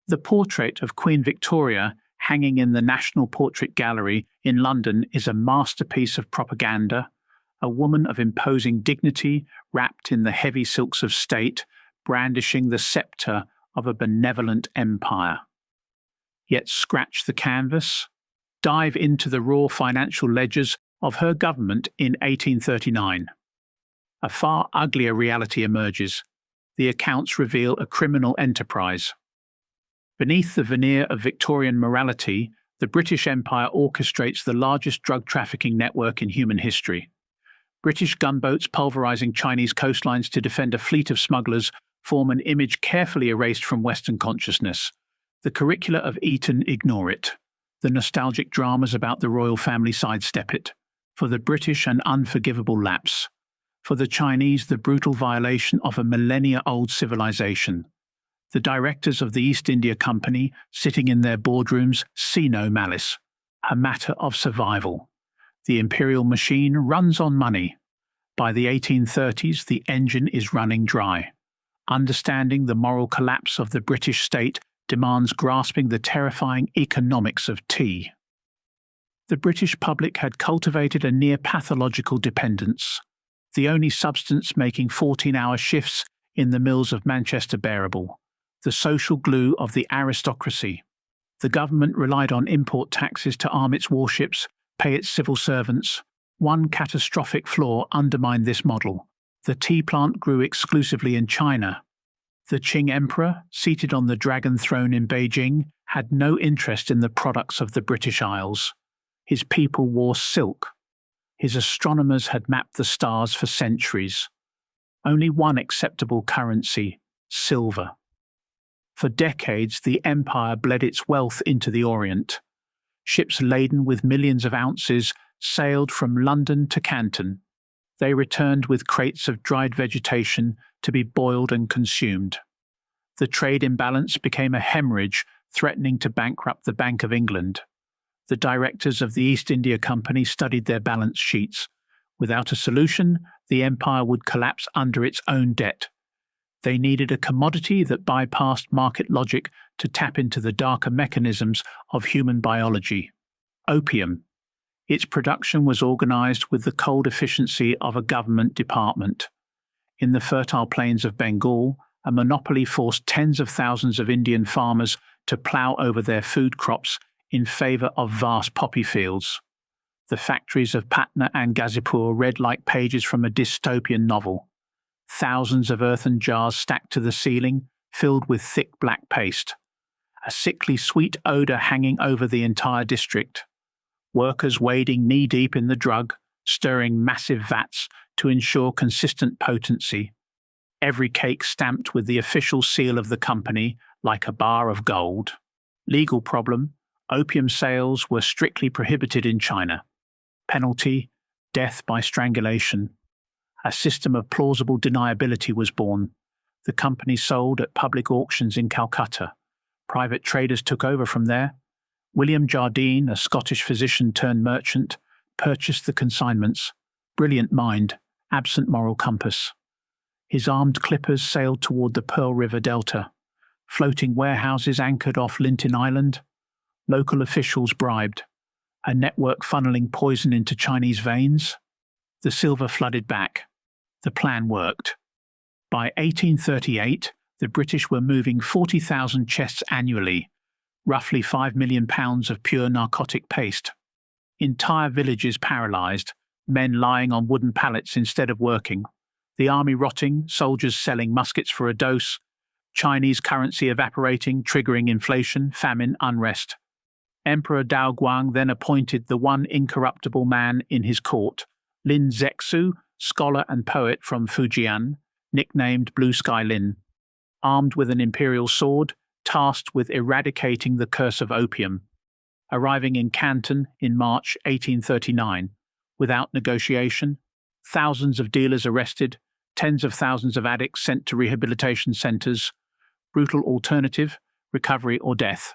The portrait of Queen Victoria hanging in the National Portrait Gallery in London is a masterpiece of propaganda, a woman of imposing dignity wrapped in the heavy silks of state, brandishing the sceptre of a benevolent empire. Yet scratch the canvas, dive into the raw financial ledgers of her government in 1839. A far uglier reality emerges. The accounts reveal a criminal enterprise. Beneath the veneer of Victorian morality, the British Empire orchestrates the largest drug trafficking network in human history. British gunboats pulverizing Chinese coastlines to defend a fleet of smugglers form an image carefully erased from Western consciousness. The curricula of Eton ignore it. The nostalgic dramas about the royal family sidestep it. For the British, an unforgivable lapse. For the Chinese, the brutal violation of a millennia-old civilization. The directors of the East India Company, sitting in their boardrooms, see no malice. A matter of survival. The imperial machine runs on money. By the 1830s, the engine is running dry. Understanding the moral collapse of the British state demands grasping the terrifying economics of tea. The British public had cultivated a near-pathological dependence, the only substance making 14-hour shifts in the mills of Manchester bearable, the social glue of the aristocracy. The government relied on import taxes to arm its warships, pay its civil servants. One catastrophic flaw undermined this model. The tea plant grew exclusively in China. The Qing emperor, seated on the dragon throne in Beijing, had no interest in the products of the British Isles. His people wore silk. His astronomers had mapped the stars for centuries. Only one acceptable currency, silver. For decades, the empire bled its wealth into the Orient. Ships laden with millions of ounces sailed from London to Canton. They returned with crates of dried vegetation to be boiled and consumed. The trade imbalance became a hemorrhage threatening to bankrupt the Bank of England. The directors of the East India Company studied their balance sheets. Without a solution, the empire would collapse under its own debt. They needed a commodity that bypassed market logic to tap into the darker mechanisms of human biology. Opium. Its production was organized with the cold efficiency of a government department. In the fertile plains of Bengal, a monopoly forced tens of thousands of Indian farmers to plough over their food crops in favor of vast poppy fields. The factories of Patna and Ghazipur read like pages from a dystopian novel. Thousands of earthen jars stacked to the ceiling, filled with thick black paste. A sickly sweet odour hanging over the entire district. Workers wading knee-deep in the drug, stirring massive vats to ensure consistent potency. Every cake stamped with the official seal of the company, like a bar of gold. Legal problem: opium sales were strictly prohibited in China. Penalty: death by strangulation. A system of plausible deniability was born. The company sold at public auctions in Calcutta. Private traders took over from there. William Jardine, a Scottish physician turned merchant, purchased the consignments. Brilliant mind, absent moral compass. His armed clippers sailed toward the Pearl River Delta. Floating warehouses anchored off Linton Island. Local officials bribed. A network funneling poison into Chinese veins. The silver flooded back. The plan worked. By 1838, the British were moving 40,000 chests annually, roughly £5 million of pure narcotic paste. Entire villages paralysed, men lying on wooden pallets instead of working, the army rotting, soldiers selling muskets for a dose, Chinese currency evaporating, triggering inflation, famine, unrest. Emperor Daoguang then appointed the one incorruptible man in his court, Lin Zexu, scholar and poet from Fujian, nicknamed Blue Sky Lin, armed with an imperial sword, tasked with eradicating the curse of opium. Arriving in Canton in March 1839, without negotiation, thousands of dealers arrested, tens of thousands of addicts sent to rehabilitation centres. Brutal alternative: recovery or death.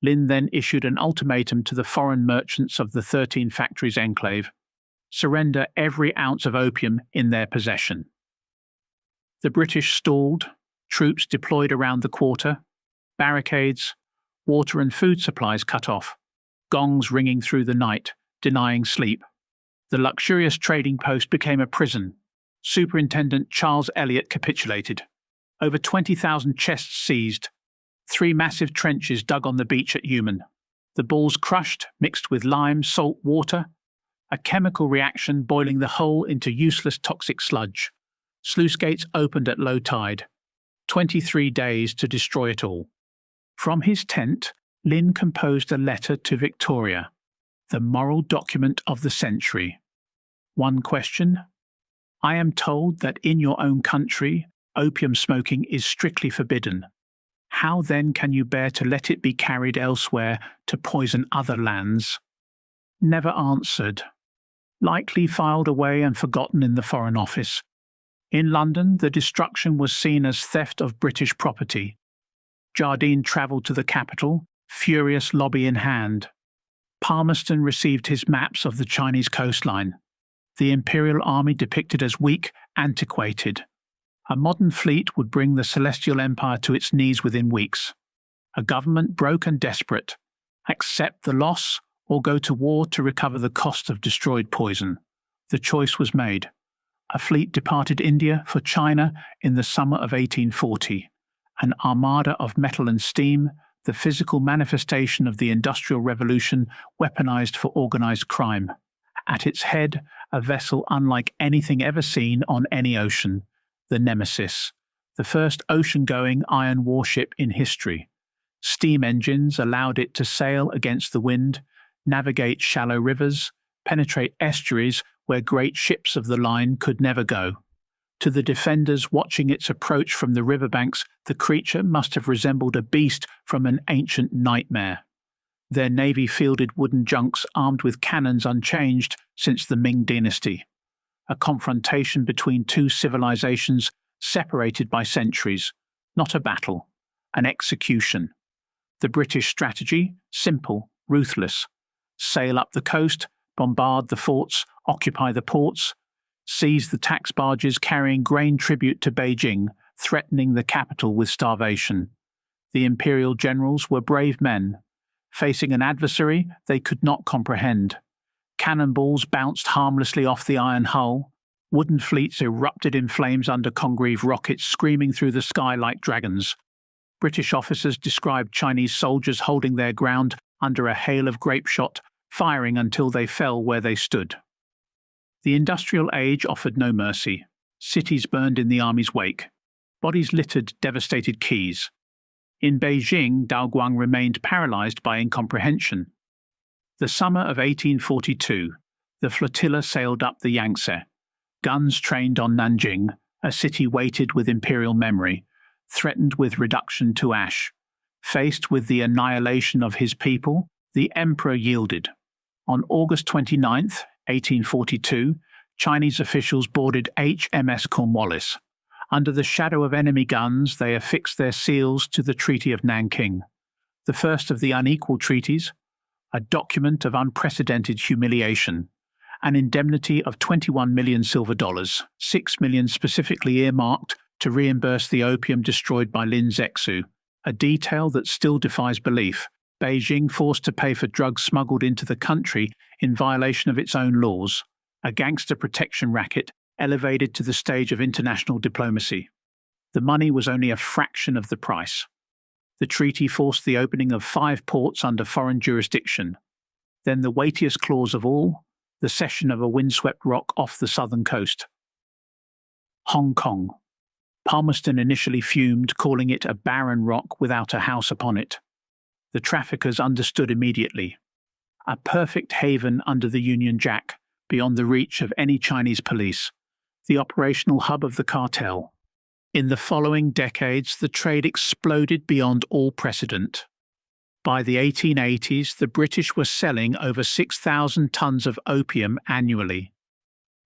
Lin then issued an ultimatum to the foreign merchants of the 13 factories enclave: surrender every ounce of opium in their possession. The British stalled, troops deployed around the quarter. Barricades, water and food supplies cut off, gongs ringing through the night, denying sleep. The luxurious trading post became a prison. Superintendent Charles Elliot capitulated. Over 20,000 chests seized. 3 massive trenches dug on the beach at Human. The balls crushed, mixed with lime, salt, water. A chemical reaction boiling the whole into useless toxic sludge. Sluice gates opened at low tide. 23 days to destroy it all. From his tent, Lin composed a letter to Victoria, the moral document of the century. One question: I am told that in your own country, opium smoking is strictly forbidden. How then can you bear to let it be carried elsewhere to poison other lands? Never answered. Likely filed away and forgotten in the Foreign Office. In London, the destruction was seen as theft of British property. Jardine travelled to the capital, furious lobby in hand. Palmerston received his maps of the Chinese coastline. The Imperial army depicted as weak, antiquated. A modern fleet would bring the Celestial Empire to its knees within weeks. A government broke and desperate. Accept the loss or go to war to recover the cost of destroyed poison. The choice was made. A fleet departed India for China in the summer of 1840. An armada of metal and steam, the physical manifestation of the Industrial Revolution weaponized for organized crime. At its head, a vessel unlike anything ever seen on any ocean, the Nemesis, the first ocean-going iron warship in history. Steam engines allowed it to sail against the wind, navigate shallow rivers, penetrate estuaries where great ships of the line could never go. To the defenders watching its approach from the riverbanks, the creature must have resembled a beast from an ancient nightmare. Their navy fielded wooden junks armed with cannons unchanged since the Ming dynasty. A confrontation between two civilizations separated by centuries, not a battle, an execution. The British strategy, simple, ruthless. Sail up the coast, bombard the forts, occupy the ports, seize the tax barges carrying grain tribute to Beijing, threatening the capital with starvation. The Imperial generals were brave men, facing an adversary they could not comprehend. Cannonballs bounced harmlessly off the iron hull. Wooden fleets erupted in flames under Congreve rockets screaming through the sky like dragons. British officers described Chinese soldiers holding their ground under a hail of grape shot, firing until they fell where they stood. The industrial age offered no mercy. Cities burned in the army's wake. Bodies littered devastated quays. In Beijing, Daoguang remained paralyzed by incomprehension. The summer of 1842, the flotilla sailed up the Yangtze. Guns trained on Nanjing, a city weighted with imperial memory, threatened with reduction to ash. Faced with the annihilation of his people, the emperor yielded. On August 29, 1842, Chinese officials boarded HMS Cornwallis. Under the shadow of enemy guns, they affixed their seals to the Treaty of Nanking, the first of the unequal treaties, a document of unprecedented humiliation, an indemnity of 21 million silver dollars, 6 million specifically earmarked to reimburse the opium destroyed by Lin Zexu, a detail that still defies belief. Beijing forced to pay for drugs smuggled into the country in violation of its own laws, a gangster protection racket elevated to the stage of international diplomacy. The money was only a fraction of the price. The treaty forced the opening of 5 ports under foreign jurisdiction. Then the weightiest clause of all, the cession of a windswept rock off the southern coast. Hong Kong. Palmerston initially fumed, calling it a barren rock without a house upon it. The traffickers understood immediately. A perfect haven under the Union Jack, beyond the reach of any Chinese police, the operational hub of the cartel. In the following decades, the trade exploded beyond all precedent. By the 1880s, the British were selling over 6,000 tons of opium annually.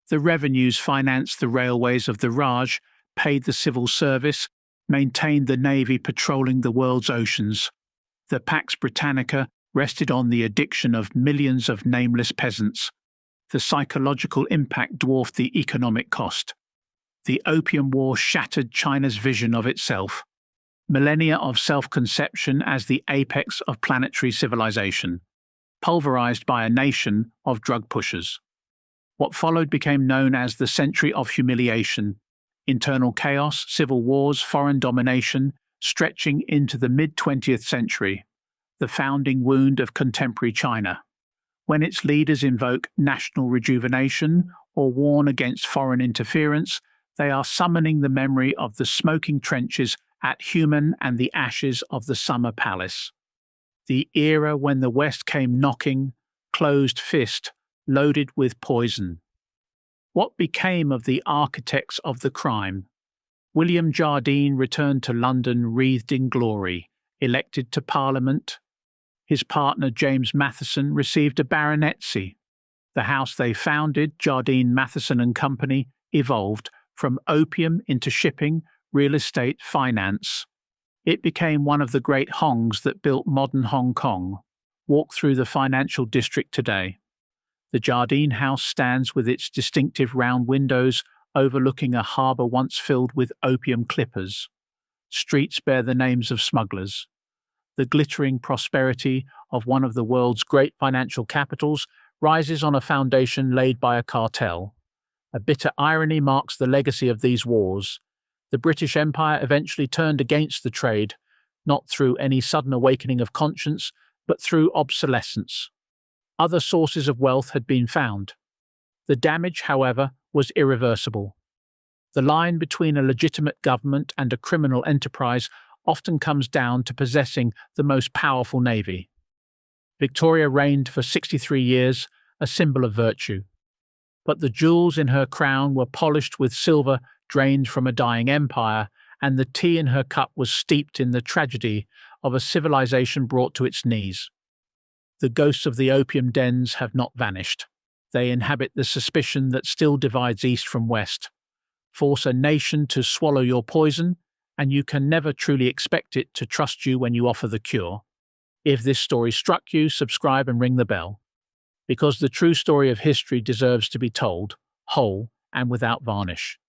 The revenues financed the railways of the Raj, paid the civil service, maintained the navy patrolling the world's oceans. The Pax Britannica rested on the addiction of millions of nameless peasants. The psychological impact dwarfed the economic cost. The Opium War shattered China's vision of itself. millennia of self-conception as the apex of planetary civilization, pulverized by a nation of drug pushers. What followed became known as the century of humiliation, internal chaos, civil wars, foreign domination, stretching into the mid-20th century, the founding wound of contemporary China. When its leaders invoke national rejuvenation or warn against foreign interference, they are summoning the memory of the smoking trenches at Human and the ashes of the Summer Palace. The era when the West came knocking, closed fist, loaded with poison. What became of the architects of the crime? William Jardine returned to London wreathed in glory, elected to Parliament. His partner James Matheson received a baronetcy. The house they founded, Jardine, Matheson and Company, evolved from opium into shipping, real estate, finance. It became one of the great hongs that built modern Hong Kong. Walk through the financial district today. The Jardine House stands with its distinctive round windows overlooking a harbour once filled with opium clippers. Streets bear the names of smugglers. The glittering prosperity of one of the world's great financial capitals rises on a foundation laid by a cartel. A bitter irony marks the legacy of these wars. The British Empire eventually turned against the trade, not through any sudden awakening of conscience, but through obsolescence. Other sources of wealth had been found. The damage, however, was irreversible. The line between a legitimate government and a criminal enterprise often comes down to possessing the most powerful navy. Victoria reigned for 63 years, a symbol of virtue. But the jewels in her crown were polished with silver drained from a dying empire, and the tea in her cup was steeped in the tragedy of a civilization brought to its knees. The ghosts of the opium dens have not vanished. They inhabit the suspicion that still divides East from West. Force a nation to swallow your poison, and you can never truly expect it to trust you when you offer the cure. If this story struck you, subscribe and ring the bell. Because the true story of history deserves to be told, whole and without varnish.